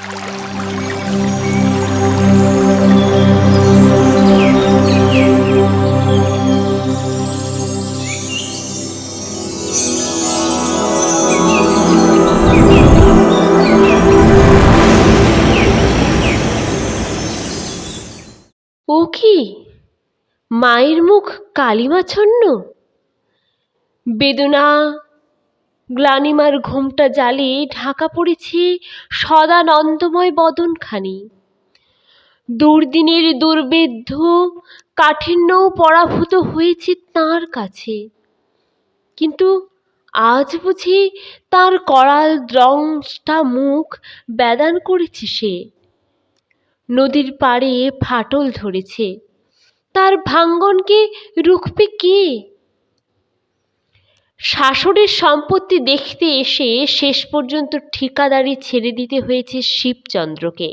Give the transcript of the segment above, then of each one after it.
ও কি মায়ের মুখ কালিমাচ্ছন্ন? বেদনা গ্লানিমার ঘোমটা জালে ঢাকা পড়েছে সদানন্দময় বদনখানি। দুর্দিনের দুর্বেদ্য কাঠিন্যও পরাভূত হয়েছে তাঁর কাছে, কিন্তু আজ বুঝি তার করাল দ্রংষ্টা মুখ বেদান করেছে সে। নদীর পাড়ে ফাটল ধরেছে, তার ভাঙ্গনকে রুখবে কে? শাশুড়ির সম্পত্তি দেখতে এসে শেষ পর্যন্ত ঠিকাদারি ছেড়ে দিতে হয়েছে শিবচন্দ্রকে।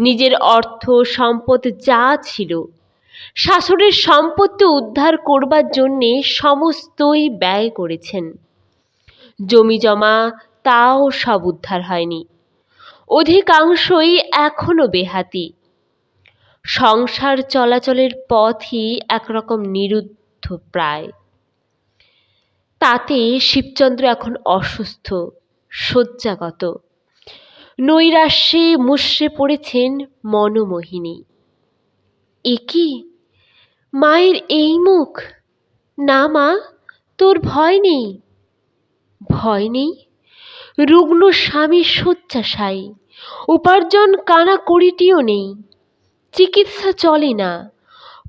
নিজের অর্থ সম্পদ যা ছিল শাশুড়ির সম্পত্তি উদ্ধার করবার জন্যে সমস্তই ব্যয় করেছেন। জমি জমা তাও সব উদ্ধার হয়নি, অধিকাংশই এখনো বেহাতি। সংসার চলাচলের পথই একরকম নিরুদ্ধ প্রায়। তাতে শিবচন্দ্র এখন অসুস্থ, শয্যাগত। নৈরাশ্যে মুষড়ে পড়েছেন মনোমোহিনী। এ কি মায়ের এই মুখ? না মা, তোর ভয় নেই। ভয় নেই? রুগ্ন স্বামী শয্যাশায়ী, উপার্জন কানা কড়িটিও নেই, চিকিৎসা চলে না,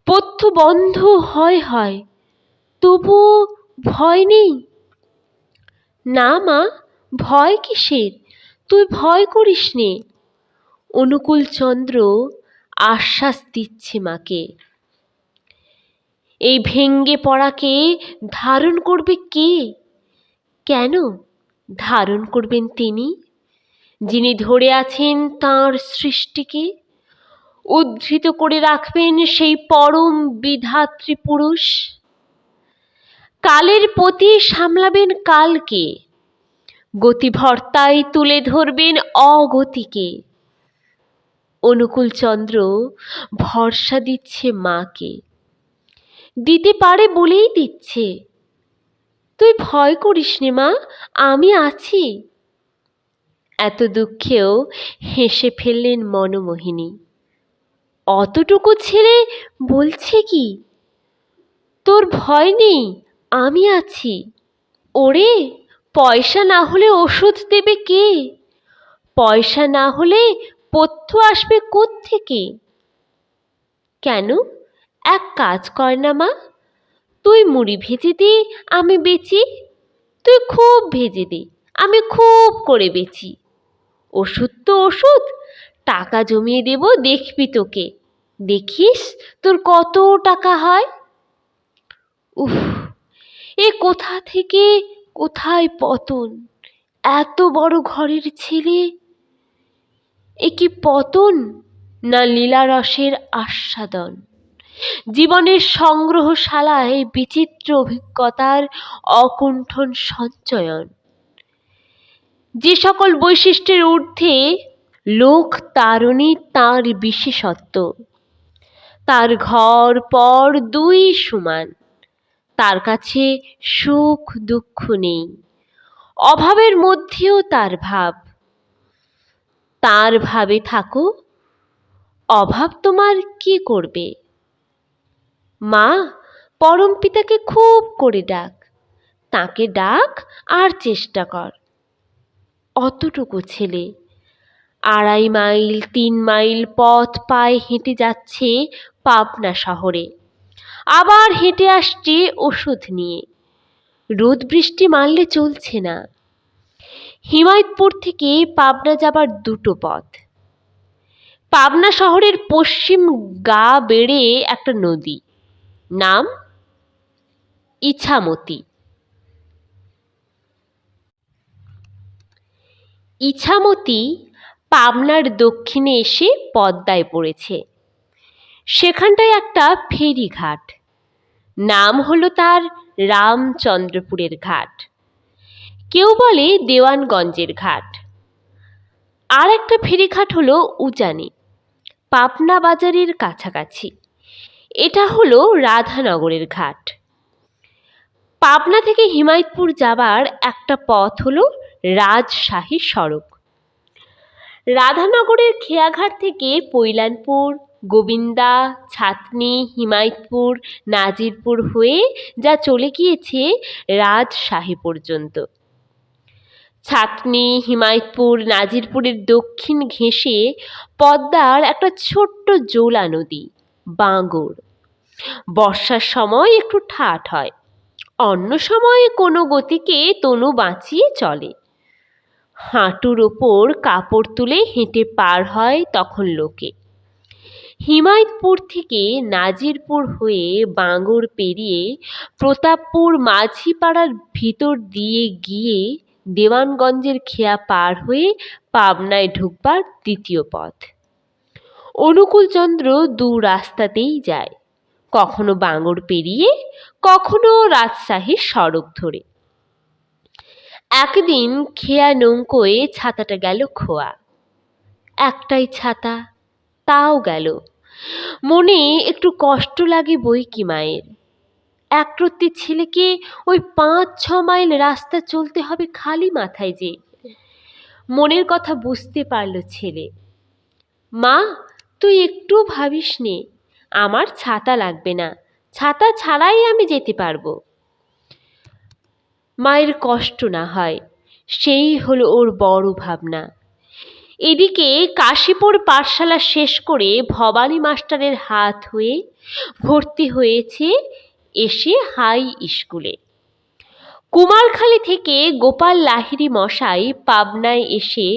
পথ্য বন্ধ হয়, তবুও ভয় নেই? না মা, ভয় কিসের? তুই ভয় করিস নে। অনুকূলচন্দ্র আশ্বাস দিচ্ছে মাকে। এই ভেঙ্গে পড়াকে ধারণ করবে কে? কেন ধারণ করবেন তিনি, যিনি ধরে আছেন তাঁর সৃষ্টিকে, উদ্ধৃত করে রাখবেন সেই পরম বিধাত্রী পুরুষ। কালের পতি সামলাবেন কালকে, গতিভর্তায় তুলে ধরবেন অগতিকে। অনুকূলচন্দ্র ভরসা দিচ্ছে মাকে, দিতে পারে বলেই দিচ্ছে। তুই ভয় করিস নে মা, আমি আছি। এত দুঃখেও হেসে ফেললেন মনোমোহিনী। অতটুকু ছেলে বলছে কি, তোর ভয় নেই, আমি আছি। ওরে, পয়সা না হলে ওষুধ দেবে কে? পয়সা না হলে পথ্য আসবে কোত্থেকে? কেন এক কাজ কর না মা, তুই মুড়ি ভেজে দে, আমি বেচি। তুই খুব ভেজে দে, আমি খুব করে বেচি। ওষুধ তো ওষুধ, টাকা জমিয়ে দেব, দেখবি তোকে। দেখিস তোর কত টাকা হয়। উফ, এ কোথা থেকে কোথায় পতন! এত বড় ঘরের ছেলে, এ কি পতন না লীলারসের আস্বাদন, জীবনের সংগ্রহশালায় বিচিত্র অভিজ্ঞতার অকুণ্ঠন সঞ্চয়ন। যে সকল বৈশিষ্ট্যের ঊর্ধ্বে লোক তারণী তাঁর বিশেষত্ব। তার ঘর পর দুই সমান, তার কাছে সুখ দুঃখ নেই, অভাবের মধ্যেও তার ভাব। তার ভাবে থাকো, অভাব তোমার কি করবে? মা, পরম পিতাকে খুব করে ডাক, তাকে ডাক আর চেষ্টা কর। অতটুকু ছেলে 2.5 মাইল 3 মাইল পথ পায়ে হেঁটে যাচ্ছে পাবনা শহরে, আবার হেঁটে আসছে ওষুধ নিয়ে। রোদ বৃষ্টি মারলে চলছে না। হিমায়তপুর থেকে পাবনা যাবার দুটো পথ। পাবনা শহরের পশ্চিম গা বেড়ে একটা নদী, নাম ইছামতি। ইছামতি পাবনার দক্ষিণে এসে পদ্মায় পড়েছে। সেখানটায় একটা ফেরিঘাট, নাম হলো তার রামচন্দ্রপুরের ঘাট, কেউ বলে দেওয়ানগঞ্জের ঘাট। আর একটা ফেরিঘাট হলো উজানি, পাবনা বাজারের কাছাকাছি। এটা হলো রাধানগরের ঘাট। পাবনা থেকে হিমায়তপুর যাবার একটা পথ হলো রাজশাহী সড়ক। রাধানগরের খেয়াঘাট থেকে পৈলানপুর, গোবিন্দা, ছাতনি, হিমায়তপুর, নাজিরপুর হয়ে যা চলে গিয়েছে রাজশাহী পর্যন্ত। ছাতনি, হিমায়তপুর, নাজিরপুরের দক্ষিণ ঘেঁষে পদ্মার একটা ছোট্ট জোলা নদী বাঙ্গর। বর্ষার সময় একটু ঠাট হয়, অন্য সময় কোনো গতিকে তনু বাঁচিয়ে চলে। হাঁটুর ওপর কাপড় তুলে হেঁটে পার হয় তখন লোকে। হিমায়তপুর থেকে নাজিরপুর হয়ে বাঙ্গর পেরিয়ে প্রতাপপুর মাঝিপাড়ার ভিতর দিয়ে গিয়ে দেওয়ানগঞ্জের খেয়া পার হয়ে পাবনায় ঢুকবার দ্বিতীয় পথ। অনুকূলচন্দ্র দু রাস্তাতেই যায়, কখনো বাঙ্গর পেরিয়ে, কখনো রাজশাহীর সড়ক ধরে। একদিন খেয়া নৌকোয় ছাতাটা গেল খোয়া। একটাই ছাতা, তাও গেল। মনে একটু কষ্ট লাগে বই কি মায়ের। একরত্তি ছেলেকে ওই 5-6 মাইল রাস্তা চলতে হবে খালি মাথায় যে। মনের কথা বুঝতে পারল ছেলে। মা, তুই একটু ভাবিস নে, আমার ছাতা লাগবে না, ছাতা ছাড়াই আমি যেতে পারবো। মায়ের কষ্ট না হয়, সেই হলো ওর বড় ভাবনা। এদিকে কাশীপুর পাঠশালা শেষ করে ভবানী মাস্টারের হাত হয়ে ভর্তি হয়েছে এসে হাই স্কুলে। কুমারখালী থেকে গোপাল লাহিড়ী মশাই পাবনায় এসে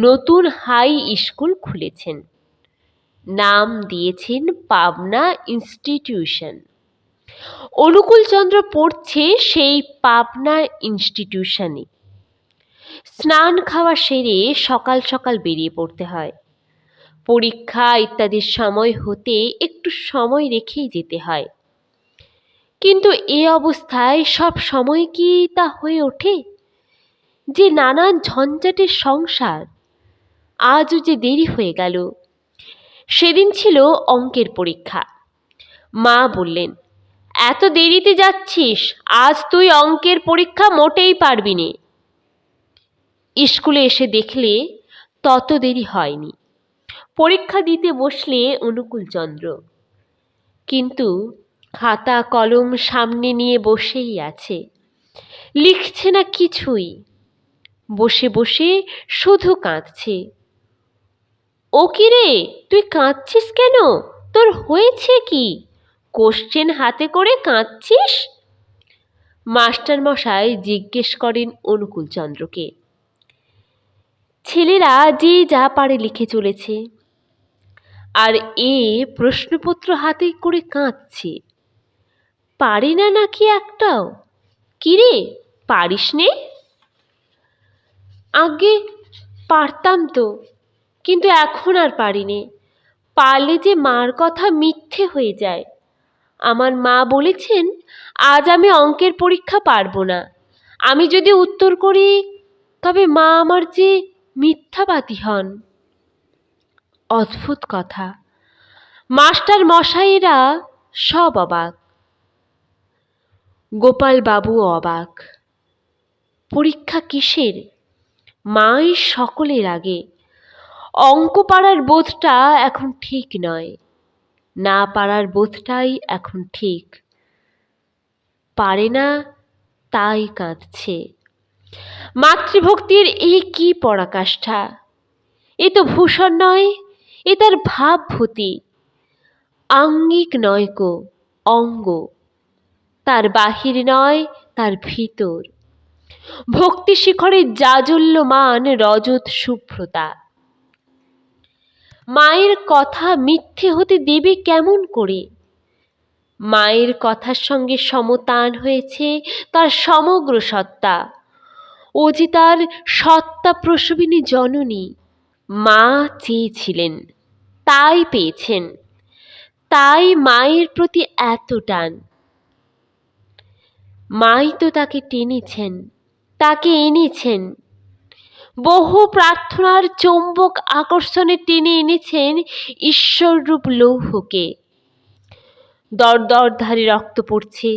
নতুন হাই স্কুল খুলেছেন। নাম দিয়েছেন পাবনা ইনস্টিটিউশন। অনুকূলচন্দ্র পড়ছে সেই পাবনা ইনস্টিটিউশনে। স্নান খাওয়া সেরে সকাল সকাল বেরিয়ে পড়তে হয়। পরীক্ষা ইত্যাদির সময় হতে একটু সময় রেখেই যেতে হয়। কিন্তু এ অবস্থায় সব সময় কি তা হয়ে ওঠে? যে নানান ঝঞ্ঝাটের সংসার। আজও যে দেরি হয়ে গেল। সেদিন ছিল অঙ্কের পরীক্ষা। মা বললেন, এত দেরিতে যাচ্ছিস, আজ তুই অঙ্কের পরীক্ষা মোটেই পারবি নে। স্কুলে এসে দেখলে তত দেরি হয়নি। পরীক্ষা দিতে বসলে অনুকূলচন্দ্র, কিন্তু খাতা কলম সামনে নিয়ে বসেই আছে, লিখছে না কিছুই। বসে বসে শুধু কাঁদছে। ও কি রে, তুই কাঁদছিস কেন? তোর হয়েছে কি? কোশ্চেন হাতে করে কাঁদছিস? মাস্টার মশাই জিজ্ঞেস করেন অনুকূলচন্দ্রকে। ছেলেরা যে যা পারে লিখে চলেছে, আর এ প্রশ্নপত্র হাতে করে কাঁদছে। পারে না নাকি একটাও? কিরে, পারিস নে? আগে পারতাম তো, কিন্তু এখন আর পারি নে। পারলে যে মার কথা মিথ্যে হয়ে যায়। আমার মা বলেছেন আজ আমি অঙ্কের পরীক্ষা পারবো না। আমি যদি উত্তর করি তবে মা আমার যে মিথ্যাবাদী হন। অদ্ভুত কথা। মাস্টার মশাইরা সব অবাক, গোপাল বাবুও অবাক। পরীক্ষা কিসের? মাই সকলের আগে। অঙ্ক পাড়ার বোধটা এখন ঠিক নয়, না পারার বোধটাই এখন ঠিক। পারে না তাই কাঁদছে। মাতৃভক্তির এই কি পরাকাষ্ঠা! এ তো ভূষণ নয়, এ তার ভাবভূতি। আঙ্গিক নয়কো, অঙ্গ। তার বাহির নয়, তার ভিতর। ভক্তি শিখরে জাজল্যমান রজত শুভ্রতা। মায়ের কথা মিথ্যে হতে দেবে কেমন করে? মায়ের কথার সঙ্গে সমতান হয়েছে তার সমগ্র সত্তা। ও যে তার সত্তা প্রসবিনী জননী। মা চেয়েছিলেন, তাই পেয়েছেন। তাই মায়ের প্রতি এত টান। মাই তো তাকে টেনেছেন, তাকে এনেছেন। বহু প্রার্থনার চৌম্বক আকর্ষণে টেনে এনেছেন ঈশ্বররূপ লৌহকে। দরদরধারে রক্ত পড়ছে,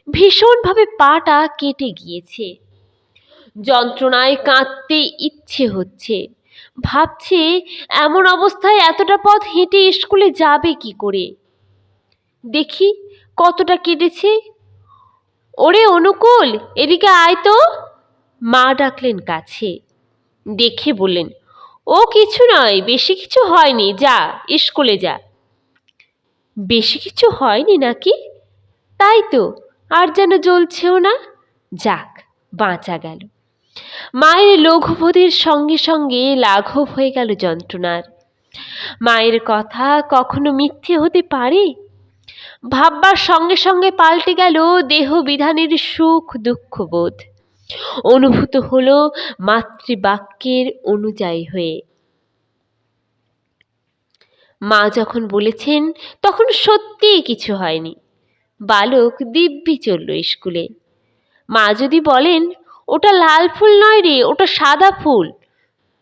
ভীষণভাবে পাটা কেটে গিয়েছে। যন্ত্রণায় কাঁদতে ইচ্ছে হচ্ছে, ভাবছে এমন অবস্থায় এতটা পথ হেঁটে স্কুলে যাবে কি করে। দেখি কতটা কেটেছে। ওরে অনুকূল, এদিকে আয় তো। মা ডাকলেন কাছে। দেখে বললেন, ও কিছু নয়, বেশি কিছু হয়নি, যা স্কুলে যা। বেশি কিছু হয়নি নাকি? তাই তো, আর যেন জ্বলছেও না। যাক, বাঁচা গেল। মায়ের লঘুবোধের সঙ্গে সঙ্গে লাঘব হয়ে গেল যন্ত্রণার। মায়ের কথা কখনো মিথ্যে হতে পারে? ভাববার সঙ্গে সঙ্গে পাল্টে গেল দেহ বিধানের সুখ দুঃখবোধ। অনুভূত হলো মাতৃবাক্যের অনুযায়ী হয়ে। মা যখন বলেছেন তখন সত্যিই কিছু হয়নি। বালক দিব্যি চলল স্কুলে। মা যদি বলেন, ওটা লাল ফুল নয় রে, ওটা সাদা ফুল,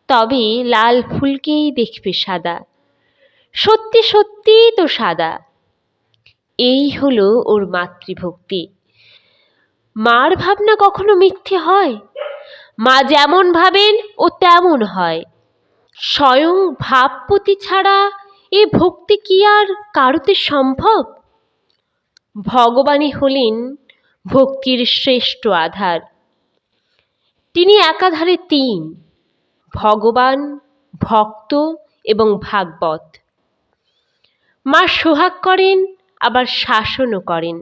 তবে লাল ফুলকেই দেখবে সাদা। সত্যি সত্যিই তো সাদা। এই হলো ওর মাতৃভক্তি। মার ভাবনা কখনো মিথ্যে হয়? মা যেমন ভাবেন ও তেমন হয়। স্বয়ং ভাবপতি ছাড়া এ ভক্তি কি আর কারুতে সম্ভব? ভগবানই হলেন ভক্তির শ্রেষ্ঠ আধার। তিনি একাধারে তিন: ভগবান, ভক্ত এবং ভাগবত। মা সোহাগ করেন, আবার শাসনও করেন।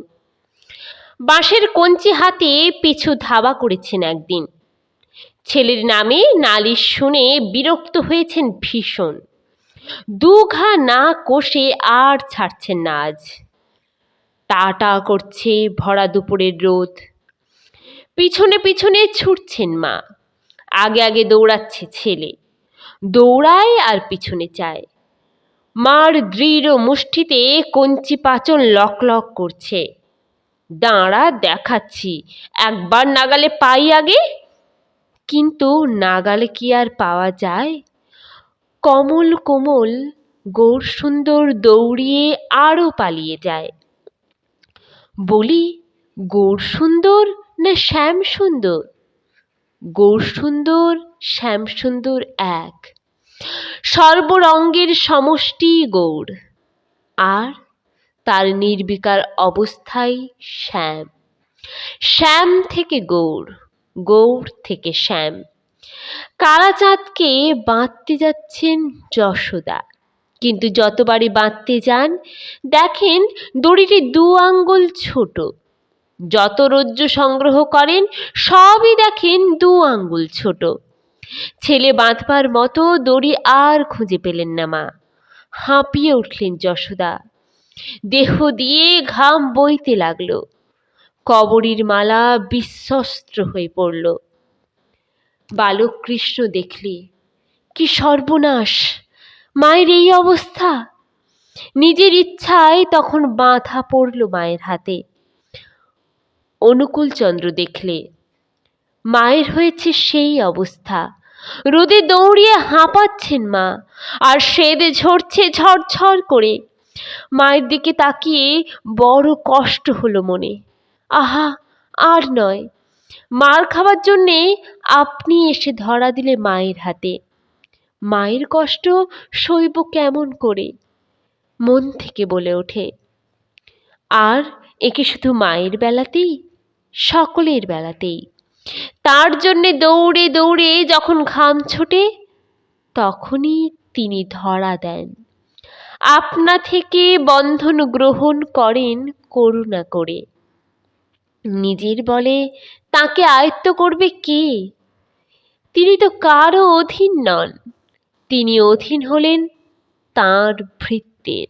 বাঁশের কঞ্চি হাতে পিছু ধাওয়া করেছেন একদিন। ছেলের নামে নালিশ শুনে বিরক্ত হয়েছেন ভীষণ। দুঘা না কষে আর ছাড়ছেন না আজ। টাটা করছে ভরা দুপুরের রোদ। পিছনে পিছনে ছুটছেন মা। আগে আগে দৌড়াচ্ছে ছেলে, দৌড়ায় আর পিছনে চায়। মার দৃঢ় মুষ্টিতে কঞ্চি পাচন লক লক করছে। দাঁড়া, দেখাচ্ছি, একবার নাগালে পাই আগে। কিন্তু নাগালে কি আর পাওয়া যায়? কমল কোমল গৌর সুন্দর দৌড়িয়ে আরও পালিয়ে যায়। বলি, গৌর সুন্দর না শ্যাম সুন্দর? গৌর সুন্দর, শ্যাম সুন্দর এক। সর্বরঙ্গের সমষ্টি গৌর, আর তার নির্বিকার অবস্থাই শ্যাম। শ্যাম থেকে গৌর, গৌর থেকে শ্যাম। কালাচাঁদকে বাঁধতে যাচ্ছেন যশোদা, কিন্তু যতবারই বাঁধতে যান দেখেন দড়িটি 2 আঙ্গুল ছোট। যত রজ্জু সংগ্রহ করেন সবই দেখেন 2 আঙ্গুল ছোট। ছেলে বাঁধবার মতো দড়ি আর খুঁজে পেলেন না মা। হাঁপিয়ে উঠলেন যশোদা। দেহ দিয়ে ঘাম বইতে লাগলো। কবরীর মালা বিশ্বস্ত্র হয়ে পড়ল। বালক কৃষ্ণ দেখলে, কি সর্বনাশ, মায়ের এই অবস্থা! নিজের ইচ্ছায় তখন বাঁধা পড়ল মায়ের হাতে। অনুকূল চন্দ্র দেখলে, মায়ের হয়েছে সেই অবস্থা। রোদে দৌড়িয়ে হাঁপাচ্ছেন মা, আর সেদে ঝরছে ঝরঝর করে। মায়ের দিকে তাকিয়ে বড় কষ্ট হলো মনে। আহা, আর নয়, মার খাবার জন্যে আপনি এসে ধরা দিলে মায়ের হাতে। মায়ের কষ্ট সইব কেমন করে? মন থেকে বলে ওঠে। আর একে শুধু মায়ের বেলাতেই, সকলের বেলাতেই। তার জন্যে দৌড়ে দৌড়ে যখন ঘাম ছোটে, তখনই তিনি ধরা দেন। আপনা থেকে বন্ধন গ্রহণ করেন করুণা করে। নিজের বলে তাকে আয়ত্ত করবে কে? তিনি তো কারও অধীন নন। তিনি অধীন হলেন তাঁর ভৃত্যের।